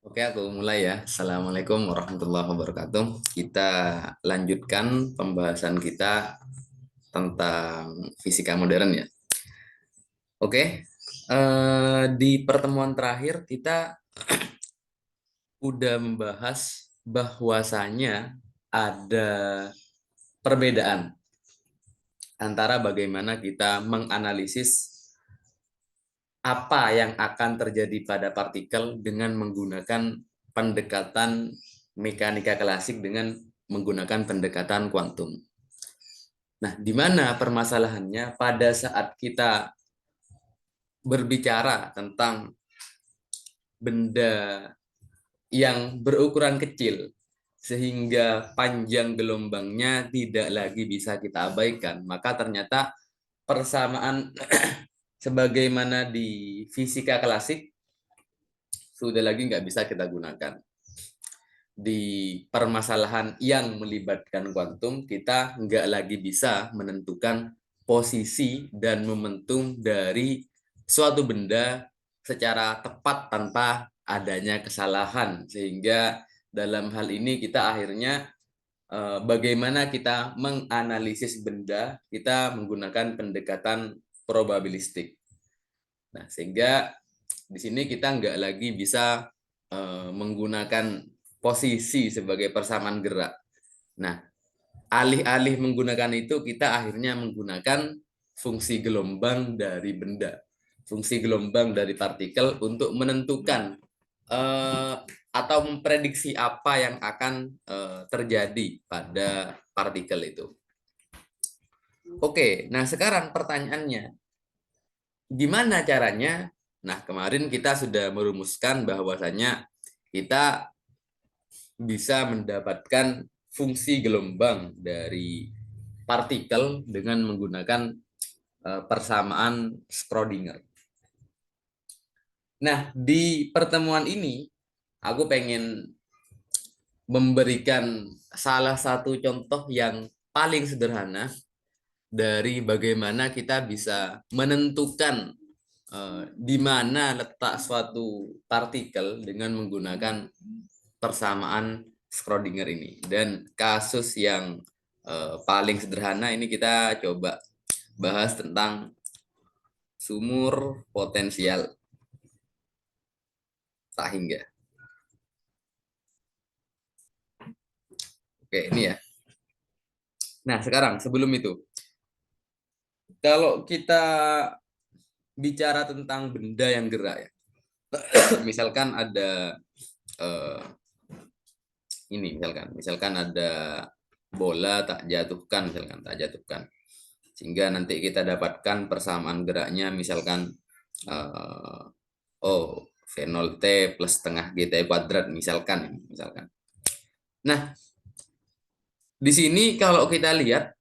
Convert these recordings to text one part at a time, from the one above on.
Oke, aku mulai ya. Assalamualaikum warahmatullahi wabarakatuh. Kita lanjutkan pembahasan kita tentang fisika modern ya. Oke, di pertemuan terakhir kita udah membahas bahwasanya ada perbedaan antara bagaimana kita menganalisis apa yang akan terjadi pada partikel dengan menggunakan pendekatan mekanika klasik dengan menggunakan pendekatan kuantum. Nah, di mana permasalahannya pada saat kita berbicara tentang benda yang berukuran kecil sehingga panjang gelombangnya tidak lagi bisa kita abaikan, maka ternyata persamaan sebagaimana di fisika klasik sudah lagi nggak bisa kita gunakan. Di permasalahan yang melibatkan kuantum, kita nggak lagi bisa menentukan posisi dan momentum dari suatu benda secara tepat tanpa adanya kesalahan. Sehingga dalam hal ini kita akhirnya bagaimana kita menganalisis benda, kita menggunakan pendekatan probabilistik. Nah, sehingga di sini kita nggak lagi bisa menggunakan posisi sebagai persamaan gerak. Nah, alih-alih menggunakan itu, kita akhirnya menggunakan fungsi gelombang dari benda, fungsi gelombang dari partikel untuk menentukan atau memprediksi apa yang akan terjadi pada partikel itu. Oke, nah sekarang pertanyaannya, gimana caranya? Nah, kemarin kita sudah merumuskan bahwasanya kita bisa mendapatkan fungsi gelombang dari partikel dengan menggunakan persamaan Schrödinger. Nah, di pertemuan ini aku pengen memberikan salah satu contoh yang paling sederhana dari bagaimana kita bisa menentukan di mana letak suatu partikel dengan menggunakan persamaan Schrödinger ini. Dan kasus yang paling sederhana ini kita coba bahas tentang sumur potensial tak hingga. Oke, ini ya. Nah, sekarang sebelum itu, kalau kita bicara tentang benda yang gerak ya, misalkan ada eh, ini misalkan ada bola tak jatuhkan sehingga nanti kita dapatkan persamaan geraknya misalkan eh, V0 T plus setengah GT kuadrat misalkan. Nah, di sini kalau kita lihat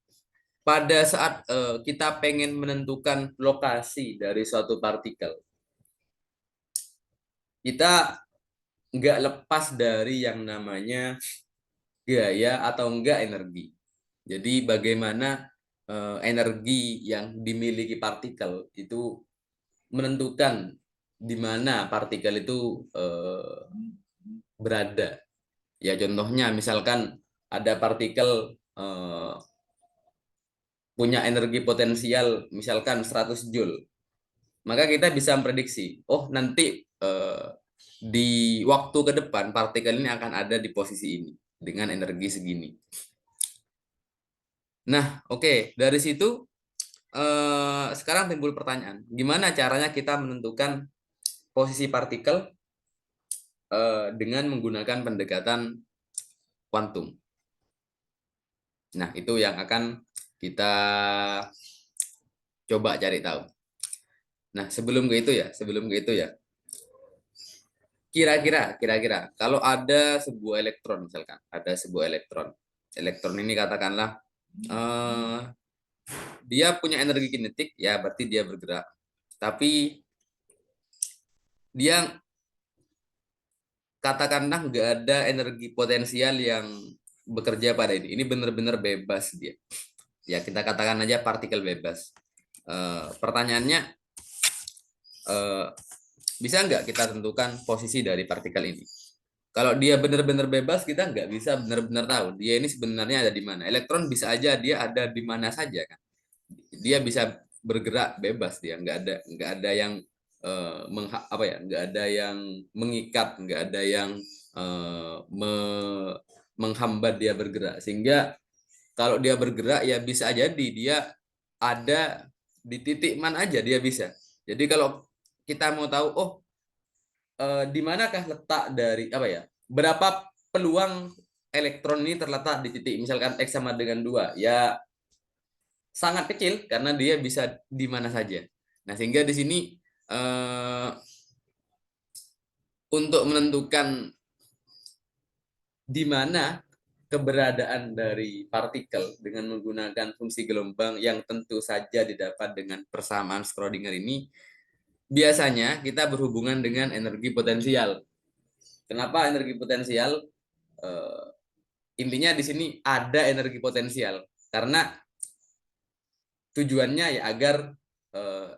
pada saat kita pengen menentukan lokasi dari suatu partikel, kita nggak lepas dari yang namanya gaya atau enggak energi. Jadi bagaimana energi yang dimiliki partikel itu menentukan di mana partikel itu berada. Ya contohnya misalkan ada partikel punya energi potensial misalkan 100 Joule. Maka kita bisa memprediksi, oh nanti di waktu ke depan partikel ini akan ada di posisi ini dengan energi segini. Nah, oke, dari situ sekarang timbul pertanyaan, gimana caranya kita menentukan posisi partikel dengan menggunakan pendekatan kuantum. Nah, itu yang akan kita coba cari tahu. Nah, sebelum ke itu ya, kira-kira kalau ada sebuah elektron misalkan, ada sebuah elektron ini katakanlah dia punya energi kinetik, ya berarti dia bergerak. Tapi dia katakanlah nggak ada energi potensial yang bekerja pada ini. Ini benar-benar bebas dia. Ya kita katakan aja partikel bebas. Pertanyaannya, bisa nggak kita tentukan posisi dari partikel ini? Kalau dia benar-benar bebas, kita nggak bisa benar-benar tahu dia ini sebenarnya ada di mana. Elektron bisa aja dia ada di mana saja kan. Dia bisa bergerak bebas, dia nggak ada yang apa ya, nggak ada yang mengikat, nggak ada yang menghambat dia bergerak. Sehingga kalau dia bergerak ya bisa jadi dia ada di titik mana aja dia bisa. Jadi kalau kita mau tahu, oh, di manakah letak dari apa ya? Berapa peluang elektron ini terletak di titik misalkan X sama dengan 2? Ya sangat kecil karena dia bisa di mana saja. Nah, sehingga di sini eh, untuk menentukan di mana keberadaan dari partikel dengan menggunakan fungsi gelombang yang tentu saja didapat dengan persamaan Schrödinger ini, biasanya kita berhubungan dengan energi potensial. Kenapa energi potensial? Eh, Intinya di sini ada energi potensial karena tujuannya ya agar eh,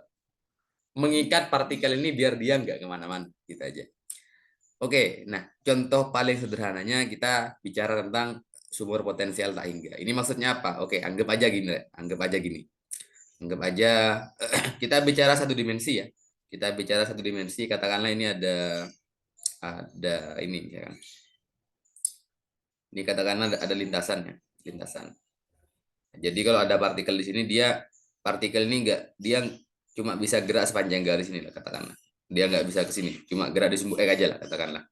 mengikat partikel ini biar dia nggak kemana-mana gitu aja. Oke, nah contoh paling sederhananya kita bicara tentang sumber potensial tak hingga. Ini maksudnya apa? Oke, anggap aja gini, anggap aja gini. Anggap aja kita bicara satu dimensi ya. Kita bicara satu dimensi, katakanlah ini ada ini ya kan. Ini katakanlah ada lintasannya, lintasan. Jadi kalau ada partikel di sini, partikel ini dia cuma bisa gerak sepanjang garis ini lah katakanlah. Dia nggak bisa ke sini, cuma gerak di sumbu X aja lah katakanlah.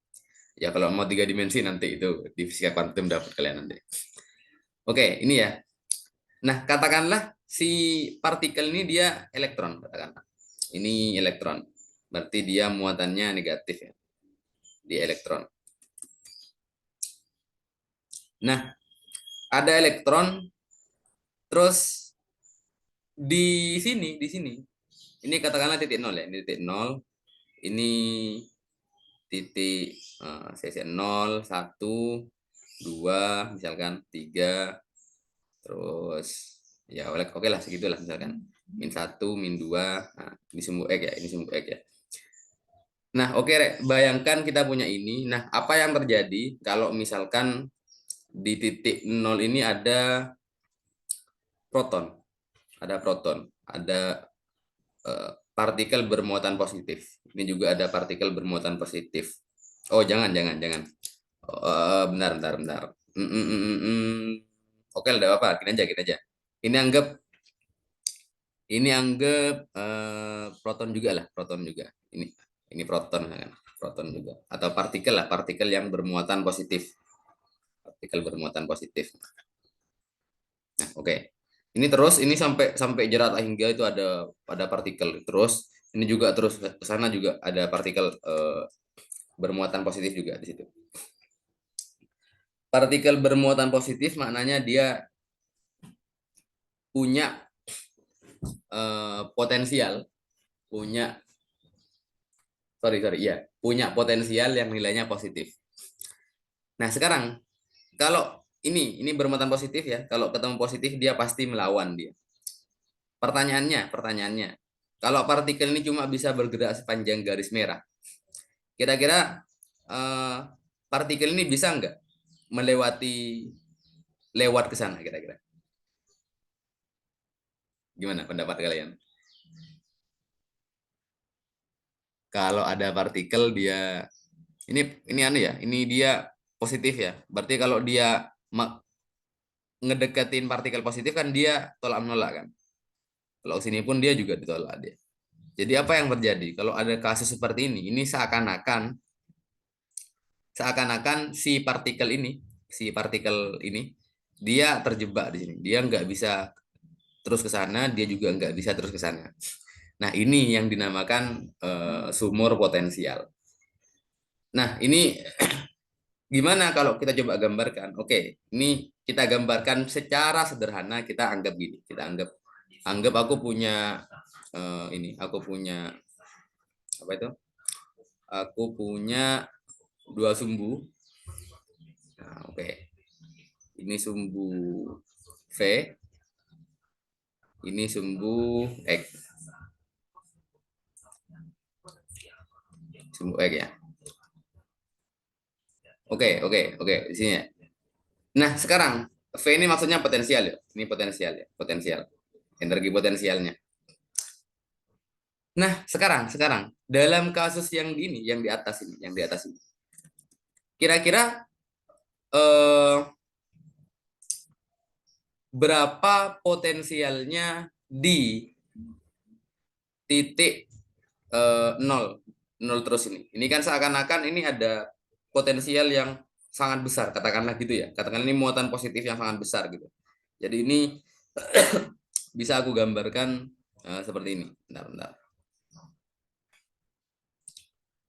Ya kalau mau 3 dimensi nanti itu di fisika kuantum dapat kalian nanti. Oke, ini ya. Nah, katakanlah si partikel ini dia elektron katakanlah. Ini elektron. Berarti dia muatannya negatif ya. Di elektron. Nah, ada elektron terus di sini. Ini katakanlah titik nol ya, ini titik nol. Ini titik cc 0, 1, 2, misalkan 3, terus ya oke lah segitulah misalkan min 1, min 2, nah, ini sumbu X ya, ini sumbu X ya. Nah, oke, Rek. Bayangkan kita punya ini. Nah, apa yang terjadi kalau misalkan di titik nol ini proton, proton, ada partikel bermuatan positif. Ini juga ada partikel bermuatan positif. Oh, jangan, jangan, jangan. Bentar, bentar, bentar. Oke, udah apa? Gini aja. Ini anggap, proton juga lah, proton juga. Ini proton kan, proton juga. Atau partikel lah, partikel yang bermuatan positif, partikel bermuatan positif. Nah, oke. Ini terus, ini sampai sampai jerat hingga itu ada partikel. Terus ini juga terus ke sana juga ada partikel bermuatan positif juga di situ. Partikel bermuatan positif maknanya dia punya potensial, punya iya, punya potensial yang nilainya positif. Nah, sekarang kalau ini bermuatan positif ya, kalau ketemu positif dia pasti melawan dia. Pertanyaannya, kalau partikel ini cuma bisa bergerak sepanjang garis merah, kira-kira partikel ini bisa nggak lewat ke sana kira-kira? Gimana pendapat kalian? Kalau ada partikel dia ini aneh ya, ini dia positif ya. Berarti kalau dia ngedeketin partikel positif kan dia tolak menolak kan. Kalau sini pun dia juga ditolak dia. Jadi apa yang terjadi? Kalau ada kasus seperti ini seakan-akan si partikel ini dia terjebak di sini. Dia nggak bisa terus ke sana, dia juga nggak bisa terus ke sana. Nah, ini yang dinamakan sumur potensial. Nah, ini gimana kalau kita coba gambarkan? Oke, ini kita gambarkan secara sederhana, kita anggap gini, anggap aku punya apa itu? Aku punya dua sumbu. Nah, oke. Ini sumbu V, ini sumbu X. Sumbu X ya. Oke, di sini ya. Nah, sekarang V ini maksudnya potensial ya. Ini potensial ya, potensial. Energi potensialnya. Nah, sekarang dalam kasus yang ini, yang di atas ini, yang di atas ini. Kira-kira eh, berapa potensialnya di titik nol, nol terus ini. Ini kan seakan-akan ini ada potensial yang sangat besar, katakanlah gitu ya. Katakanlah ini muatan positif yang sangat besar gitu. Jadi ini bisa aku gambarkan seperti ini. Bentar, bentar.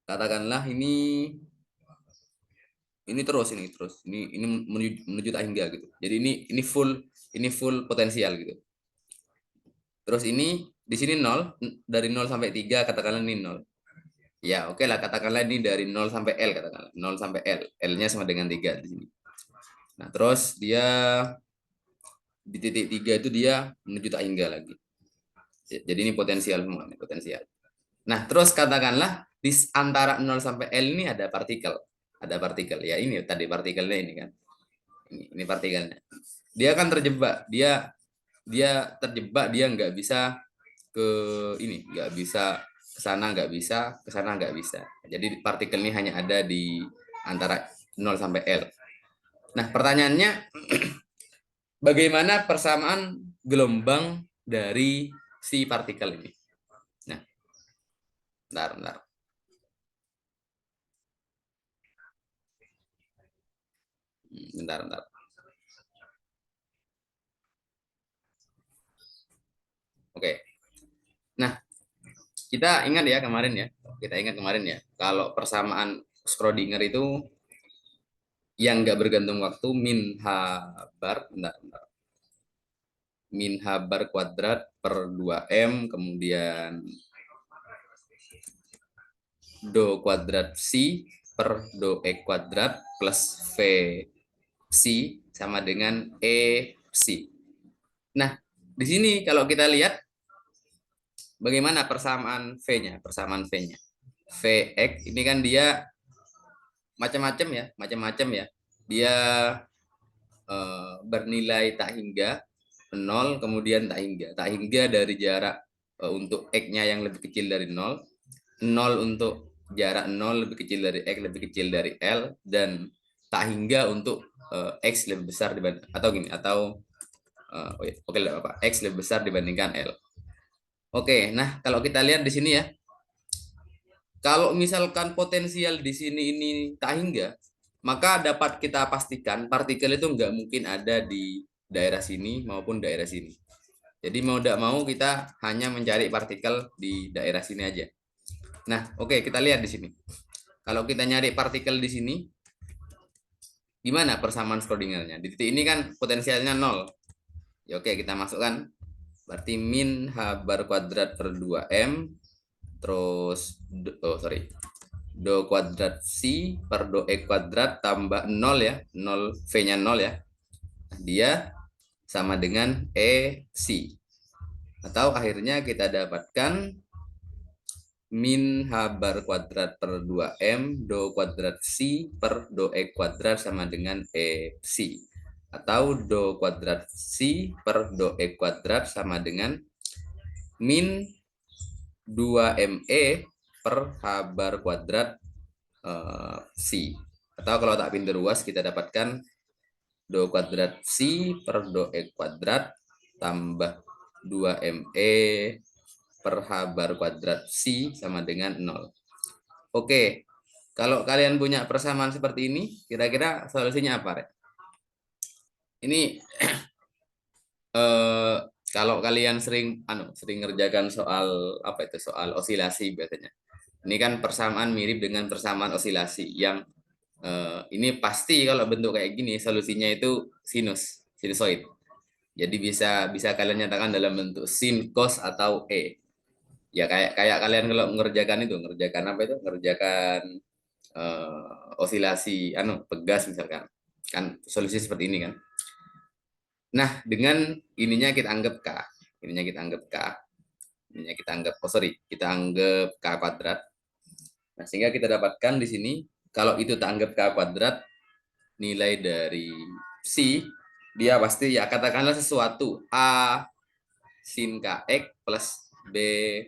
Katakanlah ini menuju tak hingga gitu. Jadi ini full potensial gitu. Terus ini di sini 0, dari 0 sampai 3 katakanlah ini 0. Ya, oke lah katakanlah ini dari 0 sampai L katakanlah. 0 sampai L. L-nya sama dengan 3 di sini. Nah, terus dia di titik 3 itu dia menuju tak hingga lagi. Jadi ini potensial semua, ini potensial. Nah, terus katakanlah di antara 0 sampai L ini ada partikel. Ada partikel. Ya ini tadi partikelnya ini kan. Ini partikelnya. Dia kan terjebak. Dia terjebak, dia nggak bisa ke ini, nggak bisa ke sana, nggak bisa ke sana, nggak bisa. Jadi partikel ini hanya ada di antara 0 sampai L. Nah, pertanyaannya bagaimana persamaan gelombang dari si partikel ini? Nah, bentar. Bentar. Oke. Nah, kita ingat ya kemarin ya. Kita ingat kemarin ya. Kalau persamaan Schrödinger itu yang nggak bergantung waktu min h bar, bentar. Min h bar kuadrat per 2m, kemudian do kuadrat c per do e kuadrat plus v c sama dengan e c. Nah, di sini kalau kita lihat bagaimana persamaan v-nya, Vx ini kan dia macam-macam ya. Dia bernilai tak hingga 0, kemudian tak hingga. Tak hingga dari jarak untuk x-nya yang lebih kecil dari 0, 0 untuk jarak 0 lebih kecil dari x, lebih kecil dari L, dan tak hingga untuk x lebih besar dibanding atau gini atau oke apa x lebih besar dibandingkan L. Oke, nah kalau kita lihat di sini ya, kalau misalkan potensial di sini ini tak hingga, maka dapat kita pastikan partikel itu nggak mungkin ada di daerah sini maupun daerah sini. Jadi mau tidak mau kita hanya mencari partikel di daerah sini aja. Nah, oke, kita lihat di sini. Kalau kita nyari partikel di sini, gimana persamaan Schrödingernya? Di titik ini kan potensialnya 0. Ya oke, kita masukkan. Berarti min h bar kuadrat per 2m, terus, do kuadrat c per do e kuadrat tambah 0 ya. 0, v-nya 0 ya. Dia sama dengan e c. Atau akhirnya kita dapatkan min h bar kuadrat per 2m do kuadrat c per do e kuadrat sama dengan e c. Atau do kuadrat c per do e kuadrat sama dengan min 2me per h bar kuadrat c. Atau kalau tak pintar luas kita dapatkan do kuadrat c per do e kuadrat tambah 2me per h bar kuadrat c sama dengan 0. Oke, kalau kalian punya persamaan seperti ini, kira-kira solusinya apa, Rek? Ini kalau kalian sering ngerjakan soal apa itu, soal osilasi biasanya. Ini kan persamaan mirip dengan persamaan osilasi yang ini pasti kalau bentuk kayak gini solusinya itu sinusoid. Jadi bisa bisa kalian nyatakan dalam bentuk sin, cos atau e. Ya kayak kalian kalau ngerjakan apa itu? Ngerjakan osilasi pegas misalkan. Kan solusi seperti ini kan. Nah, dengan ininya kita anggap K. Ininya kita anggap K. Ininya kita anggap kita anggap K kuadrat. Nah, sehingga kita dapatkan di sini kalau itu tak anggap K kuadrat, nilai dari psi, dia pasti ya katakanlah sesuatu A sin kx plus B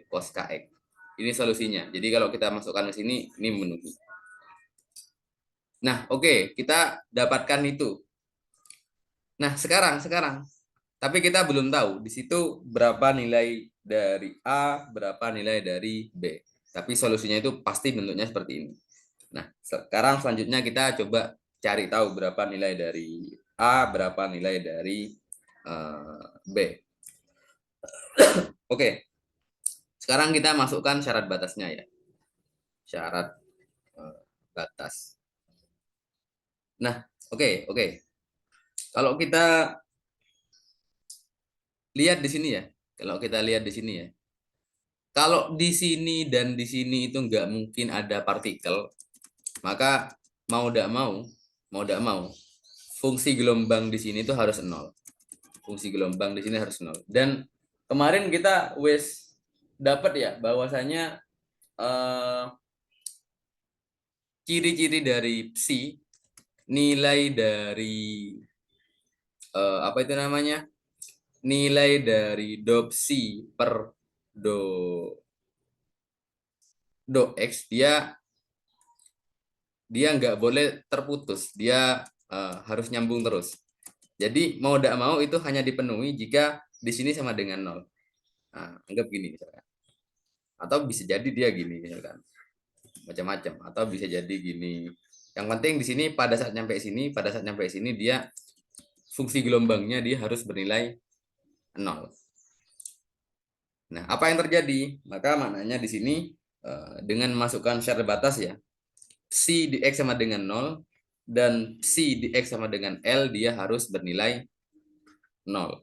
cos kx. Ini solusinya. Jadi kalau kita masukkan ke sini, ini memenuhi. Nah, oke, kita dapatkan itu. Nah, sekarang. Tapi kita belum tahu di situ berapa nilai dari A, berapa nilai dari B. Tapi solusinya itu pasti bentuknya seperti ini. Nah, sekarang selanjutnya kita coba cari tahu berapa nilai dari A, berapa nilai dari B. Oke, sekarang kita masukkan syarat batasnya ya. Syarat batas. Nah, oke. Kalau kita lihat di sini ya, kalau di sini dan di sini itu nggak mungkin ada partikel, maka mau tidak mau, fungsi gelombang di sini itu harus nol. Fungsi gelombang di sini harus nol. Dan kemarin kita dapat ya bahwasanya ciri-ciri dari psi, nilai dari apa itu namanya? Nilai dari do psi per do x, dia nggak boleh terputus, dia harus nyambung terus. Jadi mau tidak mau itu hanya dipenuhi jika di sini sama dengan nol. Nah, anggap gini misalkan. Atau bisa jadi dia gini misalkan. Macam-macam, atau bisa jadi gini. Yang penting di sini pada saat nyampe sini dia fungsi gelombangnya dia harus bernilai nol. Nah, apa yang terjadi? Maka maknanya di sini dengan masukkan syarat batas ya. Psi di X sama dengan 0 dan psi di X sama dengan L, dia harus bernilai 0.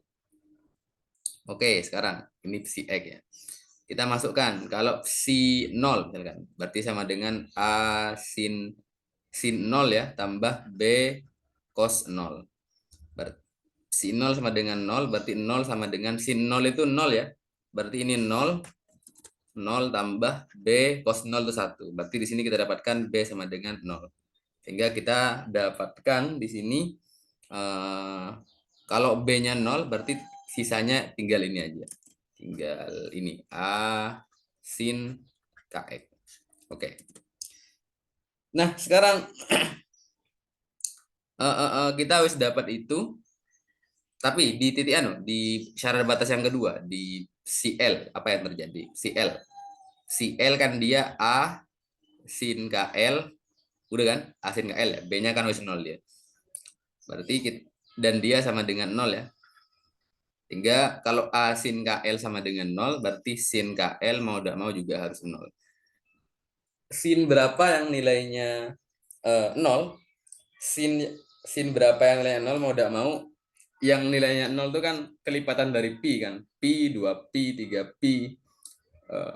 Oke, sekarang ini psi X ya. Kita masukkan, kalau psi 0 misalkan, berarti sama dengan A sin 0 ya, tambah B cos 0. Psi 0 sama dengan 0, berarti 0 sama dengan sin 0 itu 0 ya. Berarti ini 0 tambah B cos 0 itu 1. Berarti di sini kita dapatkan B sama dengan 0. Sehingga kita dapatkan di sini kalau B-nya 0 berarti sisanya tinggal ini aja. Tinggal ini A sin KX. Oke. Nah, sekarang kita harus dapat itu. Tapi di titik di syarat batas yang kedua, di CL, apa yang terjadi? CL kan dia A sin KL, udah kan? A sin KL ya, B-nya kan wis 0 dia. Berarti dan dia sama dengan 0 ya. Sehingga kalau A sin KL sama dengan 0, berarti sin KL mau tidak mau juga harus 0. Sin berapa yang nilainya 0? Sin berapa yang nilainya 0 mau tidak mau, yang nilainya 0 itu kan kelipatan dari pi kan. Pi, 2pi, 3pi,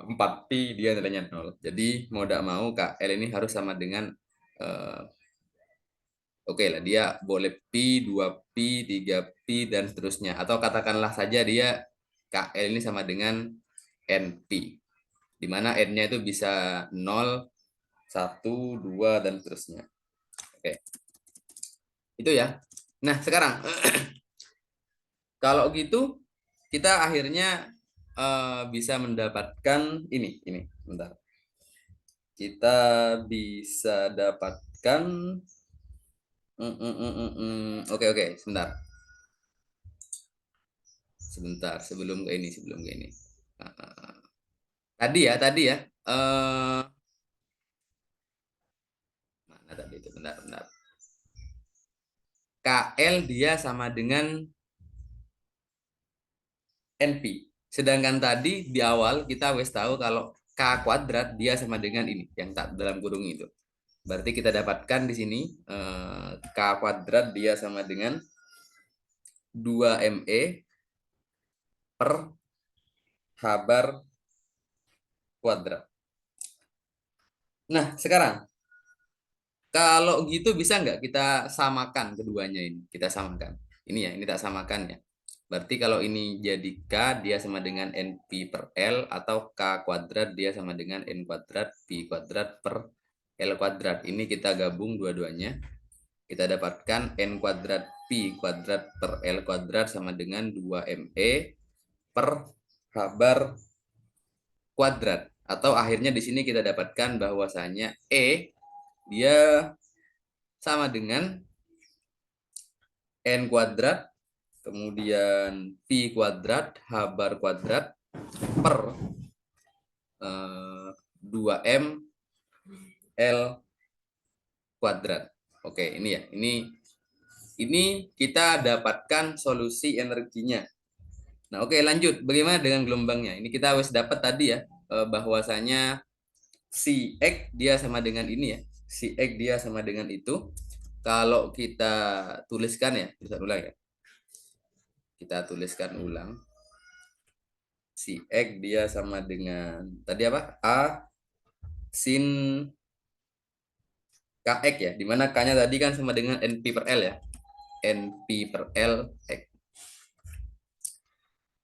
4pi, dia nilainya 0. Jadi mau tidak mau KL ini harus sama dengan oke lah, dia boleh pi, 2pi, 3pi, dan seterusnya. Atau katakanlah saja dia KL ini sama dengan NP. Di mana N-nya itu bisa 0, 1, 2, dan seterusnya. Oke. Itu ya. Nah, sekarang kalau gitu kita akhirnya bisa mendapatkan ini. Bentar. Kita bisa dapatkan oke, sebentar sebelum ke ini. Tadi ya mana tadi itu, bentar. KL dia sama dengan NP. Sedangkan tadi di awal kita wes tahu kalau K kuadrat dia sama dengan ini yang tak dalam kurung itu. Berarti kita dapatkan di sini K kuadrat dia sama dengan 2ME per H bar kuadrat. Nah, sekarang kalau gitu bisa nggak kita samakan keduanya ini? Kita samakan. Ini ya, ini tak samakan ya. Berarti kalau ini jadi K, dia sama dengan NP per L, atau K kuadrat dia sama dengan N kuadrat P kuadrat per L kuadrat. Ini kita gabung dua-duanya. kita dapatkan N kuadrat Pi kuadrat per L kuadrat sama dengan 2ME per H bar kuadrat. Atau akhirnya di sini kita dapatkan bahwasanya E dia sama dengan N kuadrat, kemudian Pi kuadrat, H bar kuadrat per 2M L kuadrat. Oke, ini ya. Ini kita dapatkan solusi energinya. Nah, oke, lanjut. Bagaimana dengan gelombangnya? Ini kita harus dapat tadi ya, bahwasanya si X dia sama dengan ini ya. Si X dia sama dengan itu. Kalau kita tuliskan ya, tulisan ulang ya. Kita tuliskan ulang. Si X dia sama dengan tadi apa? A sin KX ya, dimana K-nya tadi kan sama dengan NP per L ya. NP per L X.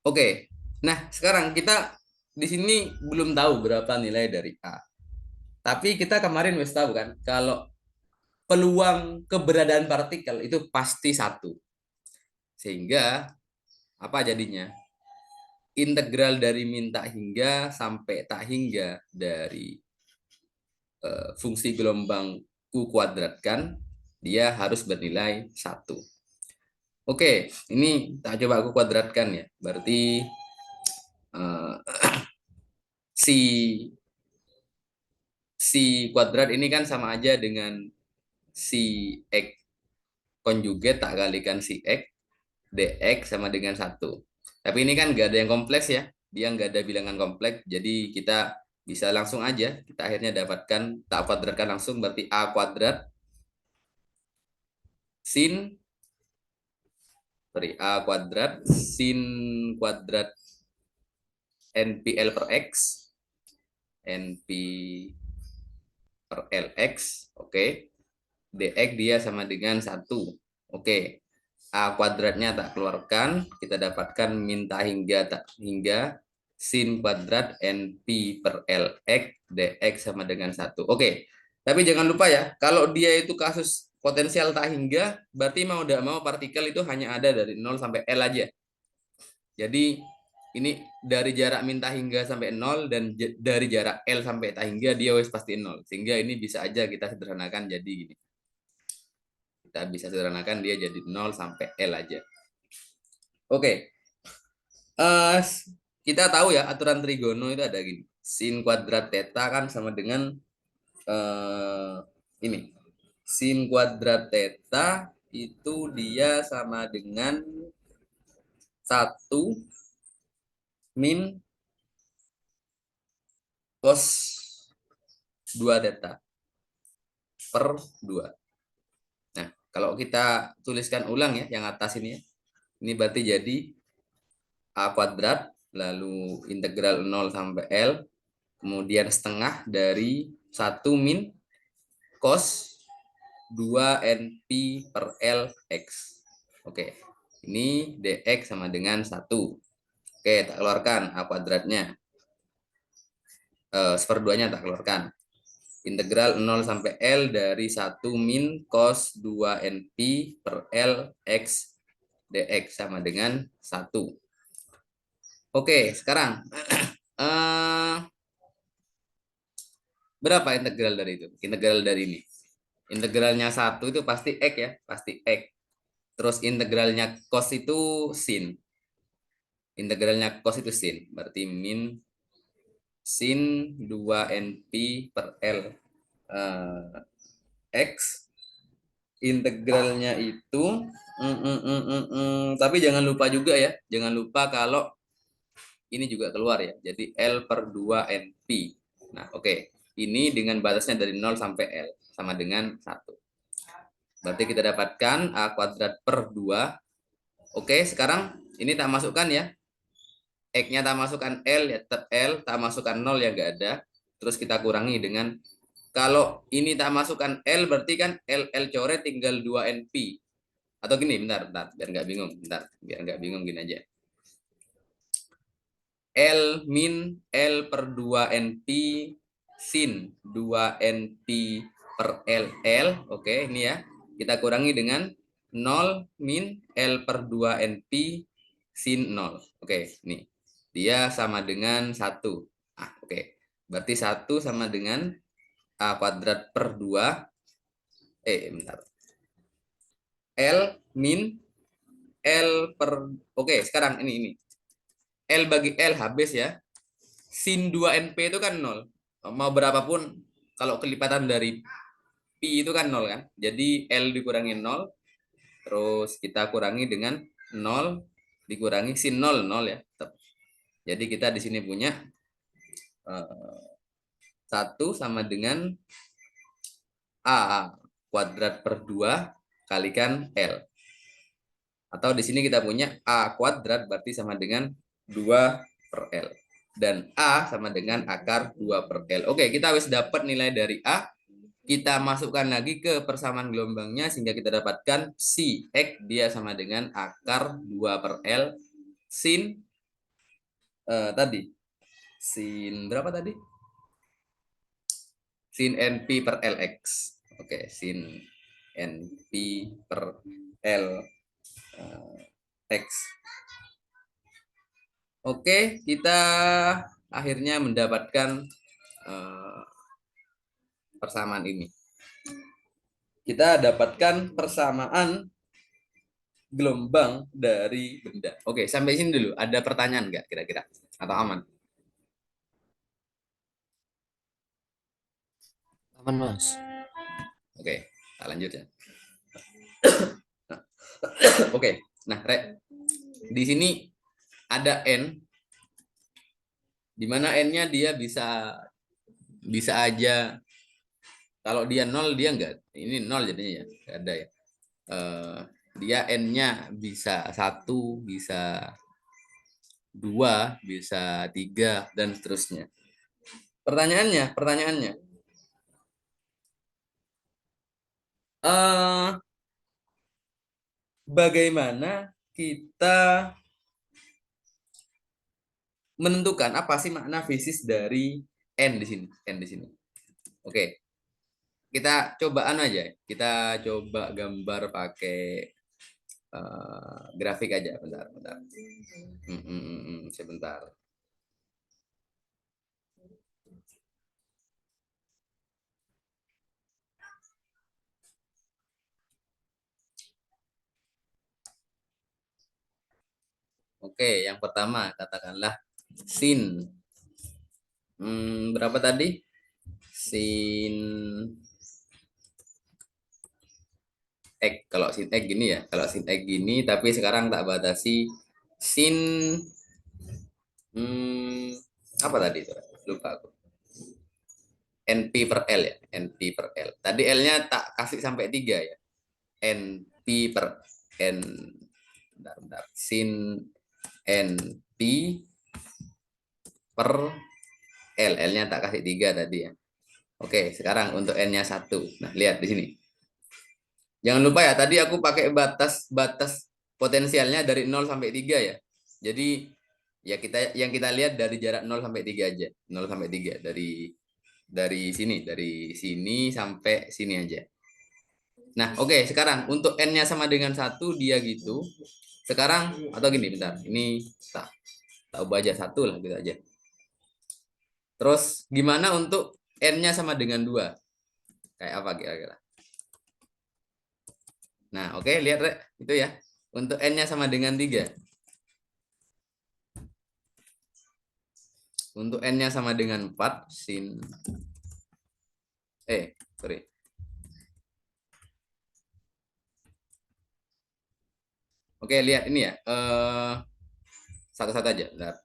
Oke, nah sekarang kita di sini belum tahu berapa nilai dari A. Tapi kita kemarin wis tahu kan, kalau peluang keberadaan partikel itu pasti satu. Sehingga apa jadinya? Integral dari min tak hingga sampai tak hingga dari fungsi gelombang Q kuadrat kan, dia harus bernilai 1. Oke, ini tak coba aku kuadratkan ya. Berarti si kuadrat ini kan sama aja dengan si X konjugat tak kalikan si X, dx sama dengan 1. Tapi ini kan nggak ada yang kompleks ya. Dia nggak ada bilangan kompleks. Jadi kita bisa langsung aja. Kita akhirnya dapatkan, tak kuadratkan langsung. Berarti A kuadrat sin, A kuadrat sin kuadrat NPL per X. NP per LX. Oke. dx dia sama dengan 1. Oke. A kuadratnya tak keluarkan, kita dapatkan minta hingga tak hingga sin kuadrat NP per LX dx sama dengan 1. Oke, tapi jangan lupa ya, kalau dia itu kasus potensial tak hingga, berarti mau tidak mau partikel itu hanya ada dari 0 sampai L aja. Jadi ini dari jarak minta hingga sampai 0 dan dari jarak L sampai tak hingga dia wis pasti 0. Sehingga ini bisa aja kita sederhanakan jadi gini. Kita bisa sederhanakan dia jadi 0 sampai L aja. Oke. Kita tahu ya aturan trigono itu ada gini. Sin kuadrat theta kan sama dengan ini. Sin kuadrat theta itu dia sama dengan 1 min cos 2 theta per 2. Nah, kalau kita tuliskan ulang ya yang atas ini ya. Ini berarti jadi A kuadrat lalu integral 0 sampai L kemudian setengah dari 1 min cos 2NP per LX. Oke, ini DX sama dengan 1. Oke, tak keluarkan A kuadratnya. Seperduanya tak keluarkan. Integral 0 sampai L dari 1 min cos 2NP per LX DX sama dengan 1. Oke, sekarang berapa integral dari itu? Integral dari ini. Integralnya 1 itu pasti X ya, pasti X. Terus integralnya cos itu sin. Integralnya cos itu sin. Berarti min sin 2NP per L X. Integralnya itu tapi jangan lupa juga ya, jangan lupa kalau ini juga keluar ya. Jadi L per 2NP. Nah, oke. Ini dengan batasnya dari 0 sampai L sama dengan 1. Berarti kita dapatkan A kuadrat per 2. Oke, sekarang ini tak masukkan ya. X-nya tak masukkan L ya, tetap L, tak masukkan 0 ya enggak ada. Terus kita kurangi dengan, kalau ini tak masukkan L berarti kan L coret tinggal 2NP. Atau gini, bentar, biar nggak bingung. Bentar, biar nggak bingung gini aja. L min L per 2NP sin 2NP per LL. Oke, ini ya. Kita kurangi dengan 0 min L per 2 NP sin 0. Oke, nih. Dia sama dengan 1. Oke. Berarti 1 sama dengan A kuadrat per 2. Bentar. L min L per... Oke, sekarang ini. L bagi L habis ya. Sin 2NP itu kan 0. Mau berapapun, kalau kelipatan dari Pi itu kan 0 kan. Jadi L dikurangi 0. Terus kita kurangi dengan 0 dikurangi sin 0 ya. Jadi kita di sini punya 1 sama dengan A kuadrat per 2 kalikan L. Atau di sini kita punya A kuadrat berarti sama dengan 2 per L. Dan A sama dengan akar 2 per L. Oke, kita harus dapat nilai dari A. Kita masukkan lagi ke persamaan gelombangnya sehingga kita dapatkan si X dia sama dengan akar 2 per L sin tadi. Sin berapa tadi? Sin NP per LX. Oke, sin NP per L X. Oke, kita akhirnya mendapatkan persamaan ini. Kita dapatkan persamaan gelombang dari benda. Oke, sampai sini dulu. Ada pertanyaan nggak kira-kira? Atau aman? Aman, Mas. Oke, kita lanjut ya. Oke, nah, di sini ada N, di mana N-nya dia bisa aja, kalau dia 0 dia enggak, ini 0 jadinya ya, enggak ada ya. Dia N-nya bisa 1, bisa 2, bisa 3, dan seterusnya. Pertanyaannya, bagaimana kita menentukan apa sih makna fisis dari N di sini? Oke. Kita cobaan aja. Kita coba gambar pakai grafik aja. Bentar. Sebentar. Oke, yang pertama katakanlah sin. Berapa tadi? Sin X. Kalau sin X gini ya. Kalau sin X gini, tapi sekarang tak batasi sin apa tadi itu? Lupa aku. NP per L ya. NP per L. Tadi L-nya tak kasih sampai 3 ya. NP per N. Bentar. Sin NP per L. L-nya tak kasih 3 tadi ya. Oke, sekarang untuk N-nya 1. Nah, lihat di sini. Jangan lupa ya, tadi aku pakai batas potensialnya dari 0 sampai 3 ya. Jadi ya yang kita lihat dari jarak 0 sampai 3 aja. 0 sampai 3 dari sini sampai sini aja. Nah, oke, sekarang untuk N-nya sama dengan 1 dia gitu. Sekarang atau gini, bentar. Ini tak ubah aja 1 lah gitu aja. Terus gimana untuk N-nya sama dengan 2? Kayak apa kira-kira? Nah, oke, lihat Rek, itu ya. Untuk N-nya sama dengan 3. Untuk N-nya sama dengan 4 sin sorry. Oke, lihat ini ya. Satu-satu aja, bentar.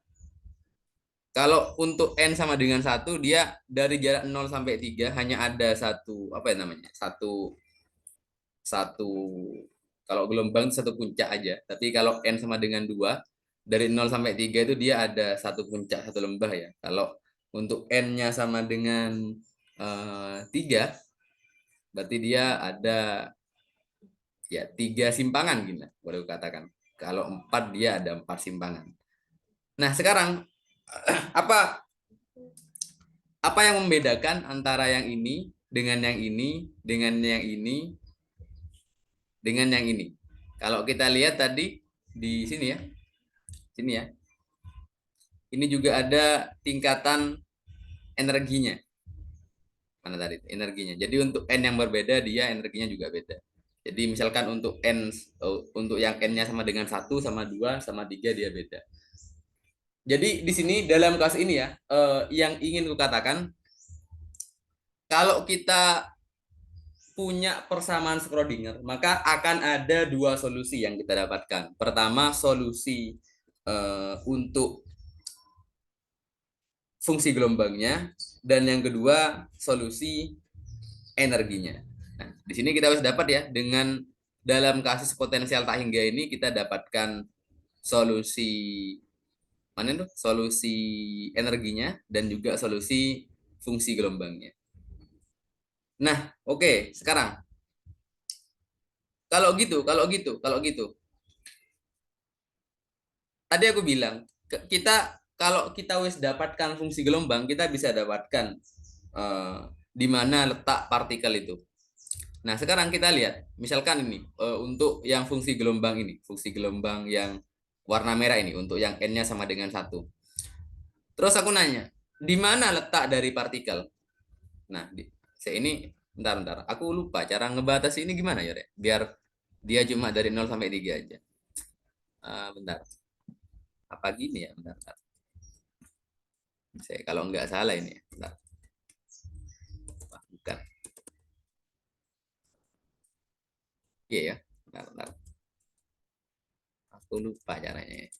Kalau untuk N sama dengan 1, dia dari jarak 0 sampai 3 hanya ada satu, apa ya namanya? Satu kalau gelombang satu puncak aja. Tapi kalau N sama dengan 2, dari 0 sampai 3 itu dia ada satu puncak, satu lembah ya. Kalau untuk N-nya sama dengan 3, berarti dia ada ya 3 simpangan gini, boleh katakan. Kalau 4 dia ada 4 simpangan. Nah, sekarang apa yang membedakan antara yang ini dengan yang ini dengan yang ini dengan yang ini. Kalau kita lihat tadi di sini ya. Sini ya. Ini juga ada tingkatan energinya. Mana tadi energinya. Jadi untuk n yang berbeda dia energinya juga beda. Jadi misalkan untuk untuk yang n-nya sama dengan 1 sama 2 sama 3 dia beda. Jadi di sini dalam kasus ini ya, yang ingin kukatakan kalau kita punya persamaan Schrödinger, maka akan ada dua solusi yang kita dapatkan. Pertama, solusi untuk fungsi gelombangnya, dan yang kedua, solusi energinya. Nah, di sini kita harus dapat ya, dengan dalam kasus potensial tak hingga ini kita dapatkan solusi mana itu? Solusi energinya dan juga solusi fungsi gelombangnya. Nah, oke, sekarang kalau gitu. Tadi aku bilang, kita kalau kita wis dapatkan fungsi gelombang, kita bisa dapatkan di mana letak partikel itu. Nah, sekarang kita lihat, misalkan ini untuk yang fungsi gelombang ini, fungsi gelombang yang warna merah ini, untuk yang n-nya sama dengan 1. Terus aku nanya, di mana letak dari partikel? Nah, saya ini bentar, aku lupa cara ngebatasi ini gimana ya, Rek? Biar dia cuma dari 0 sampai 3 aja. Bentar. Apa gini ya? Bentar. Saya kalau nggak salah ini ya. Bentar. Bukan. Iya ya. Bentar. Aku lupa caranya.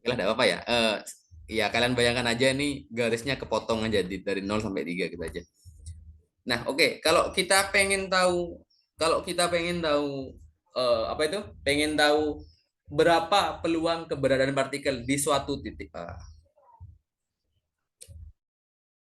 Oke lah, apa-apa ya. Ya kalian bayangkan aja nih garisnya kepotong aja dari 0 sampai 3 gitu aja. Nah, oke, kalau kita pengen tahu apa itu? Pengen tahu berapa peluang keberadaan partikel di suatu titik.